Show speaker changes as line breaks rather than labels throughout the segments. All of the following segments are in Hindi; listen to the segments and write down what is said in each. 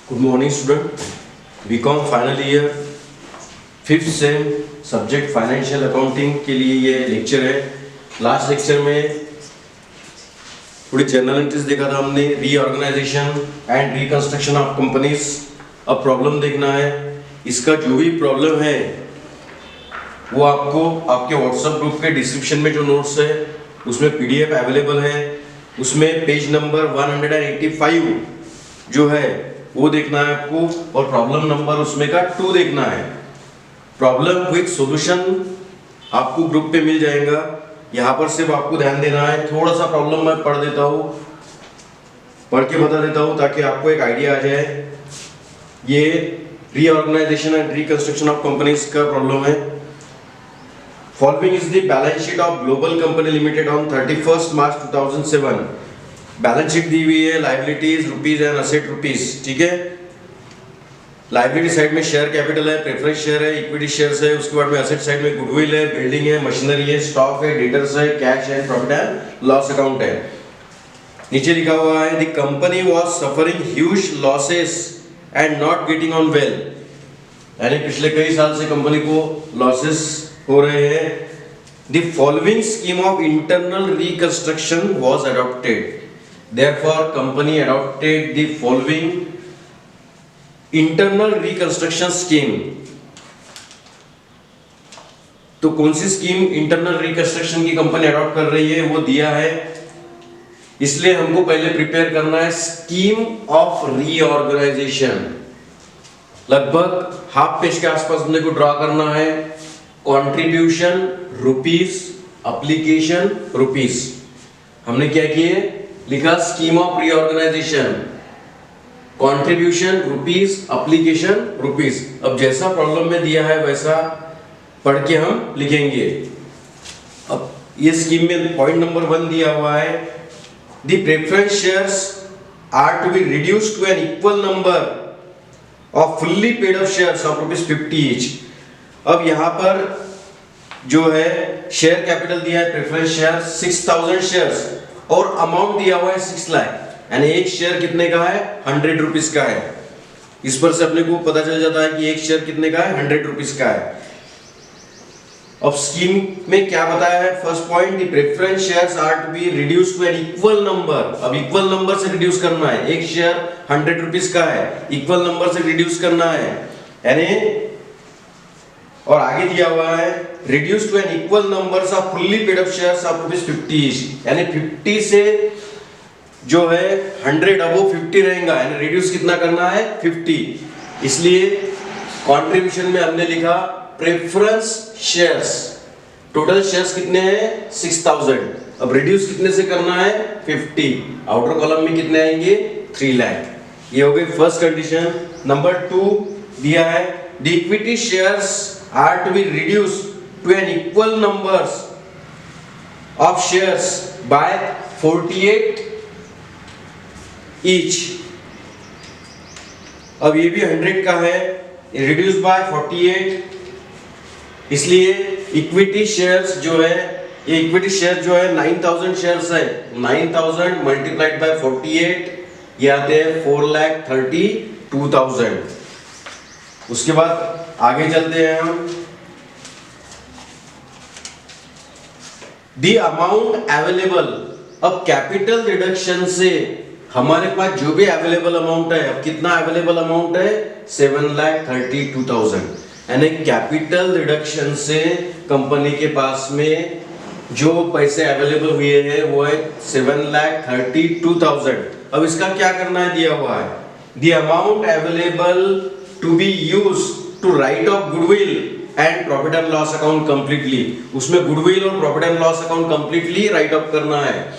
Good morning student, B Com final year 5th sem subject financial accounting के लिए ये लेक्चर है। लास्ट लेक्चर में थोड़ी जनरल एंट्रीज देखा था हमने, reorganisation and reconstruction of companies. अब प्रॉब्लम देखना है। इसका जो भी प्रॉब्लम है वो आपको आपके व्हाट्सएप ग्रुप के डिस्क्रिप्शन में जो नोट्स है उसमें पीडीएफ अवेलेबल है। उसमें पेज नंबर 185 जो है वो देखना है आपको, और प्रॉब्लम नंबर उसमें का 2 देखना है। प्रॉब्लम विद सॉल्यूशन आपको ग्रुप पे मिल जाएगा। यहाँ पर सिर्फ आपको ध्यान देना है। थोड़ा सा प्रॉब्लम मैं पढ़ देता हूँ, पढ़ के बता देता हूँ ताकि आपको एक आइडिया आ जाए। ये reorganisation and reconstruction of companies का प्रॉब्लम है। Following is the balance sheet of global company limited on 31 March 2007। Balance sheet दी हुई है, liabilities rupees and asset rupees. ठीक है, लाइबिलिटी साइड में शेयर कैपिटल है, प्रेफरेंस शेयर है, इक्विटी शेयर्स है। उसके बाद में असेट साइड में गुडविल है, बिल्डिंग है, मशीनरी है, स्टॉक है, डेटर्स है, कैश है, प्रॉफिट एंड लॉस अकाउंट है। नीचे लिखा हुआ है the company was suffering huge losses and not getting on well. यानी पिछले कई साल से कंपनी को लॉसेस हो रहे हैं। The following scheme of internal reconstruction was adopted. Therefore, company adopted the following internal reconstruction scheme. तो कौन सी स्कीम इंटरनल रिकंस्ट्रक्शन की कंपनी अडॉप्ट कर रही है वो दिया है, इसलिए हमको पहले प्रिपेयर करना है स्कीम ऑफ रीऑर्गेनाइजेशन। लगभग हाफ पेज के आसपास अपने को ड्रॉ करना है। Contribution rupees, application rupees. हमने क्या किए, लिखा scheme of reorganisation, contribution rupees, application rupees. अब जैसा प्रॉब्लम में दिया है वैसा पढ़ के हम लिखेंगे। अब ये स्कीम में पॉइंट नंबर 1 दिया हुआ है, the preference shares are to be reduced to an equal number of fully paid up shares of ₹50 each. अब यहां पर जो है शेयर कैपिटल दिया है, प्रेफरेंस शेयर 6000 शेयर्स और अमाउंट दिया हुआ है 6 लाख। यानी एक शेयर कितने का है, 100 रुपीज का है। इस पर से अपने को पता चल जाता है कि एक शेयर कितने का है, 100 रुपीज का है। अब स्कीम में क्या बताया है, first point, the preference shares are to be reduced to an equal number. अब इक्वल नंबर से रिड्यूस करना है। एक शेयर 100 रुपीज का है, इक्वल नंबर से रिड्यूस करना है। यानी और आगे दिया हुआ है reduce to an equal numbers of fully paid up shares of ₹50 each. यानी 50 से जो है 100 अब वो 50 रहेगा, यानी रिड्यूस कितना करना है, 50। इसलिए कंट्रीब्यूशन में हमने लिखा प्रेफरेंस शेयर्स। टोटल शेयर्स कितने हैं, 6000। अब रिड्यूस कितने से करना है, 50। आउटर कॉलम में कितने आएंगे, 3 लाख। ये हो गई फर्स्ट कंडीशन। नंबर 2 दिया है the equity shares are to be reduced to an equal numbers of shares by 48 each। अब ये भी 100 का है, reduced by 48, इसलिए इक्विटी शेयर्स जो है, ये इक्विटी शेयर जो है 9000 शेयर्स है, 9000 मल्टीप्लाइड बाय 48 ये आते हैं 4,32,000। उसके बाद आगे चलते हैं हम, दी अमाउंट अवेलेबल। अब कैपिटल रिडक्शन से हमारे पास जो भी अवेलेबल अमाउंट है, अब कितना अवेलेबल अमाउंट है, 7,32,000। यानी कैपिटल रिडक्शन से कंपनी के पास में जो पैसे अवेलेबल हुए हैं वो है 7,32,000। अब इसका क्या करना है, दिया हुआ है the amount available to be use to write off goodwill and profit and loss account completely. उसमें गुडविल और profit and loss account completely write off करना है।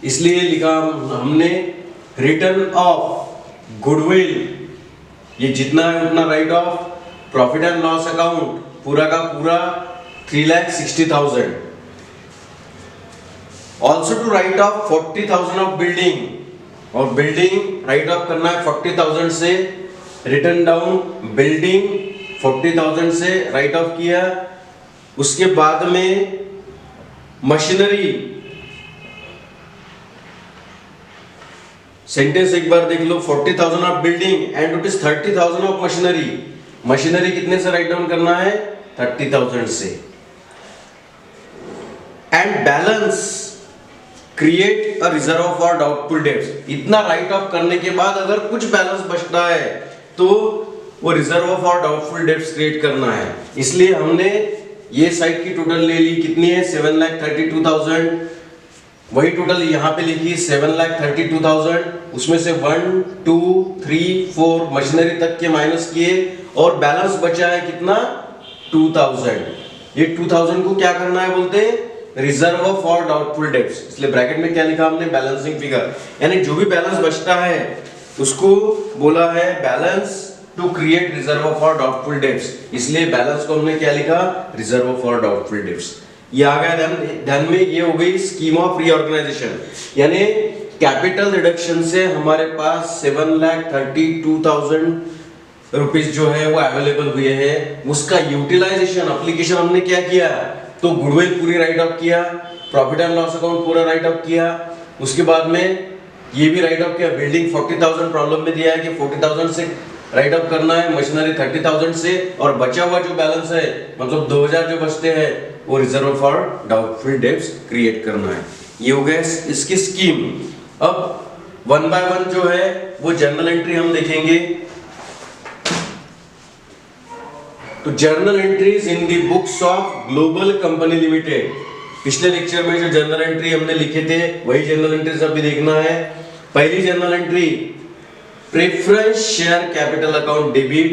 इसलिए लिखा हमने रिटर्न ऑफ गुडविल, ये जितना है उतना write off. Profit and loss account पूरा का पूरा 3,60,000। Also to write off 40,000 of building, और बिल्डिंग राइट ऑफ करना है 40,000 से। रिटर्न डाउन बिल्डिंग 40,000 से राइट ऑफ किया। उसके बाद में मशीनरी सेंटेंस एक बार देख लो, 40,000 of building and rupees 30,000 of machinery. Machinery कितने से राइट डाउन करना है? 30,000 से। And balance create a reserve for doubtful dates. इतना राइट ऑफ करने के बाद अगर कुछ बैलेंस बचता है तो वो reserve for doubtful dates create करना है। इसलिए हमने ये साइड की टोटल ले ली, कितनी है? 7,32,000। वही टोटल यहाँ पे लिखी 7,32,000, उसमें से 1 2 3 4 मशीनरी तक के माइनस किए और बैलेंस बचा है कितना? 2,000। ये 2,000 को क्या करना है बोलते हैं? Reserve for doubtful debts. इसलिए ब्रैकेट में क्या लिखा हमने? Balancing figure. यानी जो भी बैलेंस बचता है उसको बोला है balance to create reserve for doubtful debts. इसलिए बैलेंस को हमने क्या लिखा? Reserve for doubtful debts. ये आ गया ध्यान में। ये हो गई स्कीम ऑफ रीऑर्गेनाइजेशन, यानी कैपिटल रिडक्शन से हमारे पास 7,32,000 रुपीस जो है वो अवेलेबल हुए हैं। उसका यूटिलाइजेशन एप्लीकेशन हमने क्या किया? तो गुडविल पूरी राइट ऑफ किया, प्रॉफिट एंड लॉस अकाउंट पूरा राइट ऑफ किया, उसके बाद में ये भी राइट ऑफ किया। बिल्डिंग 40,000 प्रॉब्लम में दिया है कि 40,000 से राइट ऑफ करना है, मशीनरी 30,000 से, और बचा हुआ जो बैलेंस है मतलब 2,000 जो बचते हैं वो reserve for doubtful dates create करना है। ये हो गया इसकी स्कीम। अब 1 बाय 1 जो है वो जर्नल एंट्री हम देखेंगे। तो journal entries in the books of global company limited. पिछले लेक्चर में जो जर्नल एंट्री हमने लिखे थे वही जर्नल एंट्रीज अभी देखना है। पहली journal entry preference share capital account debit,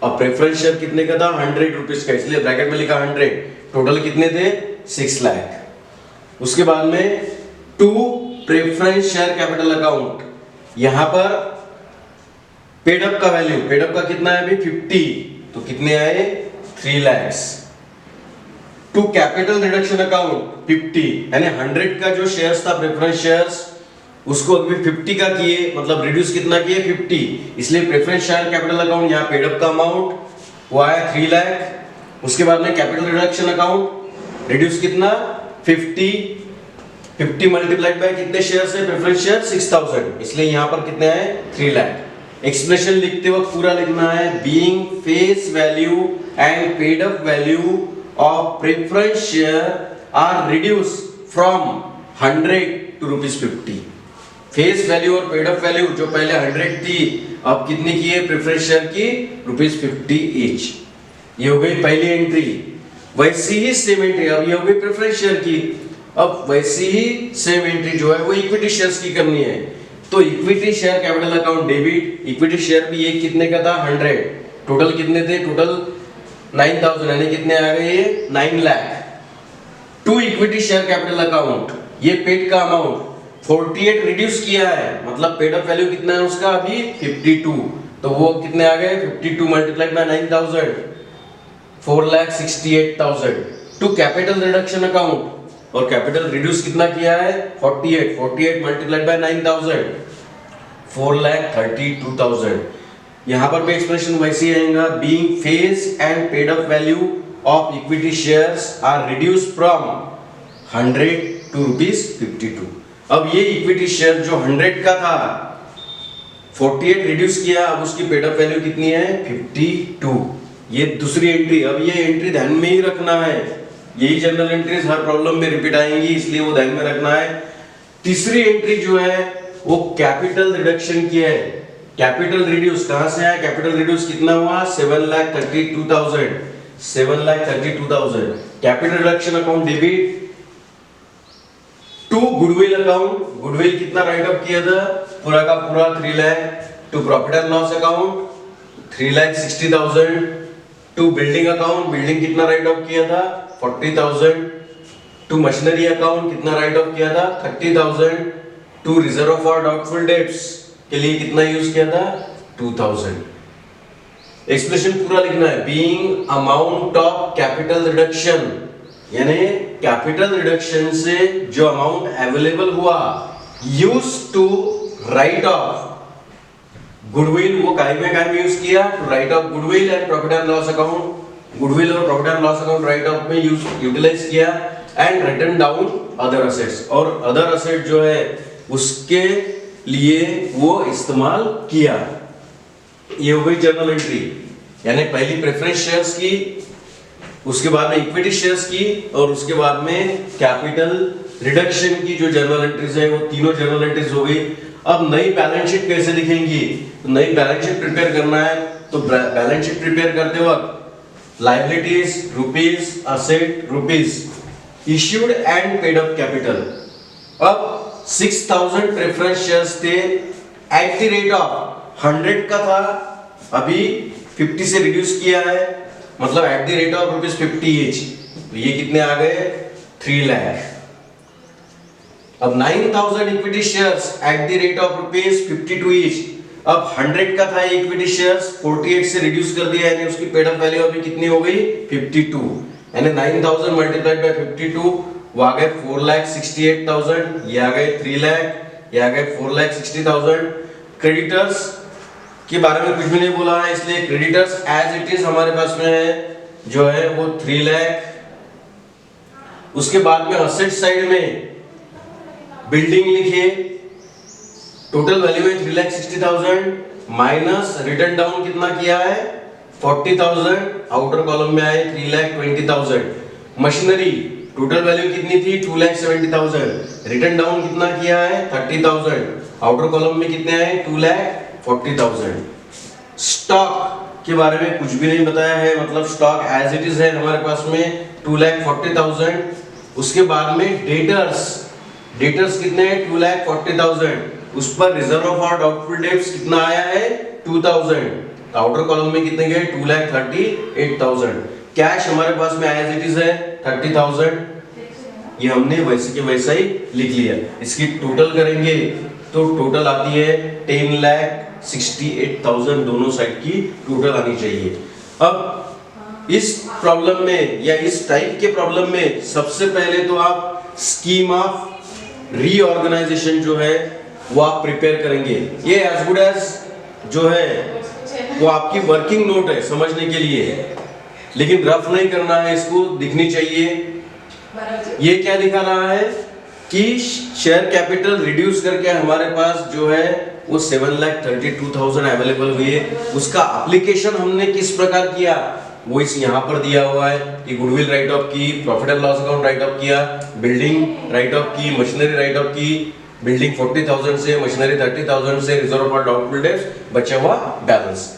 और प्रेफरेंस शेयर कितने का था? 100 रुपीज का, इसलिए ब्रैकेट में लिखा 100। टोटल कितने थे? 6 लाख। उसके बाद में 2 प्रेफरेंस शेयर कैपिटल अकाउंट, यहां पर पेड अप का वैल्यू, पेड अप का कितना है अभी? 50, तो कितने आए? 3 लाख। 2 कैपिटल रिडक्शन अकाउंट 50, यानी 100 का जो शेयर्स था प्रेफरेंस शेयर्स उसको अभी 50 का किए, मतलब रिड्यूस कितना किए? 50। इसलिए प्रेफरेंस शेयर कैपिटल अकाउंट यहाँ पेड अप का अमाउंट वो आया 3 लाख। उसके बाद में कैपिटल रिडक्शन अकाउंट रिड्यूस कितना? 50 मल्टीप्लाइड बाय कितने शेयर्स है? प्रेफरेंस शेयर 6,000, इसलिए यहाँ पर कितने आए? 3 लाख। एक्सप्लेनेशन लिखते वक्त पूरा लिखना है, being face value and paid up value of preference share are reduce from 100 to ₹50। Face value और पेड अप वैल्यू जो पहले 100 थी अब कितनी की है प्रेफरेंस शेयर की? ₹50 ईच। ये हो गई पहली एंट्री। वैसी ही सेम एंट्री अब ये हो गई प्रेफरेंस शेयर की। अब वैसी ही सेम एंट्री जो है वो इक्विटी शेयर्स की करनी है। तो equity share capital account debit, equity share भी ये कितने का था? 100। टोटल कितने थे? टोटल 9,000, यानी कितने आ गए? ये 9 lakh. 2 equity share capital account, ये पेड का अमाउंट 48 रिड्यूस किया है, मतलब पेड अप वैल्यू कितना है उसका अभी? 52, तो वो कितने आ गए? 52 multiplied by 9,000, 4,68,000। 2 capital reduction account, और कैपिटल रिड्यूस कितना किया है? 48 मल्टीप्लाइड बाय 9,000, 4,32,000। यहाँ पर भी एक्सप्रेशन वैसे आएगा, being face and paid up value of equity shares are reduce from 100 to ₹52। अब ये इक्विटी शेयर जो 100 का था 48 रिड्यूस किया, अब उसकी पेड अप वैल्यू कितनी है? 52। ये दूसरी एंट्री। अब ये एंट्री ध्यान में ही रखना है, यही जनरल एंट्रीज हर प्रॉब्लम में रिपीट आएंगी, इसलिए वो ध्यान में रखना है। तीसरी एंट्री जो है वो कैपिटल रिडक्शन की है। कैपिटल रिड्यूस कहां से आया? कैपिटल रिड्यूस कितना हुआ? 7,32,000, 7,32,000। Capital reduction account debit. 2 goodwill account, goodwill कितना राइट ऑफ किया था? पूरा का पूरा 3 lakh. 2 profit and loss account 3,60,000। 2 building account, building कितना राइट ऑफ किया था? 40,000। 2 मशीनरी अकाउंट कितना राइट ऑफ किया था? 30,000। 2 रिजर्व फॉर डाउटफुल डेट्स के लिए कितना यूज किया था? 2,000। एक्सप्रेशन पूरा लिखना है, being amount of capital reduction, यानी कैपिटल रिडक्शन से जो अमाउंट अवेलेबल हुआ use to write off goodwill, वो काय में यूज किया? To write off goodwill and profit and loss account. Goodwill और profit and loss account write off में यूटिलाइज किया and written down other assets, और अदर असेट जो है उसके लिए वो इस्तेमाल किया। ये हो गई जर्नल एंट्री, यानी पहली प्रेफरेंस शेयर्स की, उसके बाद में इक्विटी शेयर्स की, और उसके बाद में कैपिटल रिडक्शन की जो जर्नल एंट्रीज है वो तीनों जर्नल एंट्रीज हो गई। अब नई बैलेंस शीट कैसे लिखेंगी? तो नई बैलेंस शीट प्रिपेयर करना है तो बैलेंस शीट प्रिपेयर करते वक्त liabilities rupees, asset rupees, issued and paid up capital. अब 6000 प्रेफरेंस शेयर्स थे एट द रेट ऑफ 100 का था, अभी 50 से रिड्यूस किया है, मतलब at the rate of ₹50 each, तो ये कितने आ गए? 3 लाख। अब 9000 equity shares at the rate of ₹52 each, अब 100 का था इक्विटी शेयर्स, 48 से रिड्यूस कर दिया, यानी उसकी पेड अप वैल्यू अभी कितनी हो गई? 52, यानी 9000 मल्टीप्लाइड बाय 52, वो आ गए 4,68,000, ये आ गए 3 लाख, ये आ गए 4,60,000। क्रेडिटर्स के बारे में कुछ भी नहीं बोला है, इसलिए क्रेडिटर्स एज इट इज हमारे पास में है, जो है वो 3 लाख। उसके बाद में असेट साइड में बिल्डिंग लिखिए, टोटल वैल्यू है 3,60,000 माइनस रिटर्न डाउन कितना किया है? 40,000, आउटर कॉलम में आए 3,20,000। मशीनरी टोटल वैल्यू कितनी थी? 2,70,000, रिटर्न डाउन कितना किया है? 30,000, आउटर कॉलम में कितने आए? 2,40,000। स्टॉक के बारे में कुछ भी नहीं बताया है, मतलब स्टॉक एज इट इज है हमारे पास में 2,40,000। उसके बाद में डेटर्स कितने हैं? 2,40,000, उस पर रिजर्व ऑफ और डाउटफुल डेट्स कितना आया है? 2,000, आउटर कॉलम में कितने गए? 2,38,000। कैश हमारे पास में एज इट इज है 30,000, ये हमने वैसे के वैसा ही लिख लिया। इसकी टोटल करेंगे तो टोटल आती है 10,68,000, दोनों साइड की टोटल आनी चाहिए। अब इस प्रॉब्लम में या इस टाइप के प्रॉब्लम में सबसे पहले तो आप स्कीम ऑफ रीऑर्गेनाइजेशन जो है वो आप प्रिपेयर करेंगे। ये एज गुड एज जो है वो आपकी वर्किंग नोट है समझने के लिए, लेकिन रफ नहीं करना है, इसको दिखनी चाहिए। ये क्या दिखा रहा है कि शेयर कैपिटल रिड्यूस करके हमारे पास जो है वो 7,32,000 अवेलेबल हुई है। उसका एप्लीकेशन हमने किस प्रकार किया वो इस यहाँ पर दिया हुआ है कि गुडविल राइट ऑफ की, profit and loss account write of किया, बिल्डिंग राइट ऑफ की, मशीनरी राइट ऑफ की, बिल्डिंग 40,000 से, मशीनरी 30,000 से, रिजर्व फॉर डाउटफुल डेट्स, बचा हुआ बैलेंस।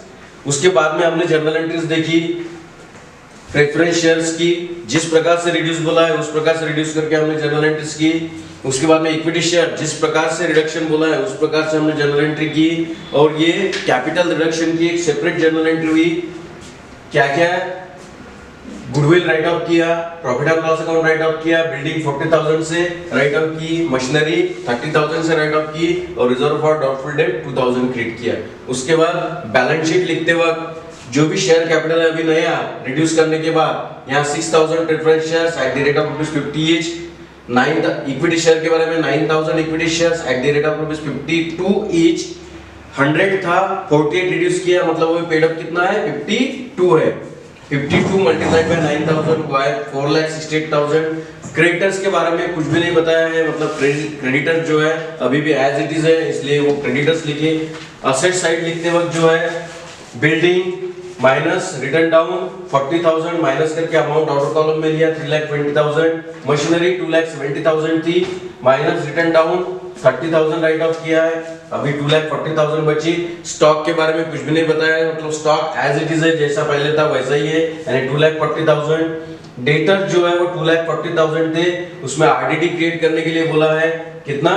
उसके बाद में हमने जर्नल एंट्रीज देखी प्रेफरेंस शेयर्स की, जिस प्रकार से रिड्यूस बोला है उस प्रकार से रिड्यूस करके हमने जर्नल एंट्रीज की। उसके बाद में इक्विटी शेयर जिस प्रकार से रिडक्शन बोला है उस प्रकार से हमने जर्नल एंट्री की, और ये कैपिटल रिडक्शन की एक सेपरेट जर्नल एंट्री हुई। क्या क्या? गुडविल राइट ऑफ किया, profit and loss account write of किया, बिल्डिंग 40,000 से राइट ऑफ की, मशीनरी 30,000 से राइट ऑफ की, और reserve for doubtful debt 2,000 create किया। उसके बाद बैलेंस शीट लिखते वक्त जो भी शेयर कैपिटल है अभी नया रिड्यूस करने के बाद यहाँ 6,000 preference shares at the rate of ₹50 each, 9 equity share के बारे में 9,000 equity shares at the rate of ₹52 each, 100 था 48 रिड्यूस किया, मतलब वो पेड अप कितना है? 52 है। 52 मल्टीप्लाइड बाय 9,000 हुआ है 4,68,000। क्रेडिटर्स के बारे में कुछ भी नहीं बताया है, मतलब क्रेडिटर जो है अभी भी एज इट इज है, इसलिए वो क्रेडिटर्स लिखे। असेट साइड लिखते वक्त जो है building minus return down 40,000 minus करके अमाउंट आउटर कॉलम में लिया 3,20,000, मशीनरी 2,70,000 थी minus return down 30,000 right of किया है, अभी 2,40,000 बची। स्टॉक के बारे में कुछ भी नहीं बताया है, मतलब स्टॉक एज इट इज है, जैसा पहले था वैसा ही है, यानी 2,40,000। डेटर जो है वो 2,40,000 थे, उसमें आरडीडी क्रिएट करने के लिए बोला है कितना?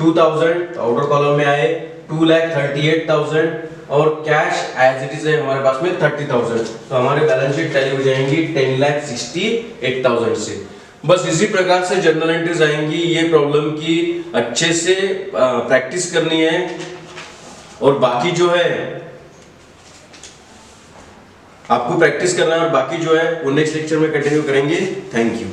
2,000, आउटर कॉलम में आए 2,38,000, और कैश एज इट इज है हमारे पास में 30,000, तो हमारे बैलेंस शीट टैली हो जाएंगी 10,68,000 से। बस इसी प्रकार से जर्नल एंट्रीज आएंगी। ये प्रॉब्लम की अच्छे से प्रैक्टिस करनी है, और बाकी जो है आपको प्रैक्टिस करना है, और बाकी जो है वो नेक्स्ट लेक्चर में कंटिन्यू करेंगे। Thank you.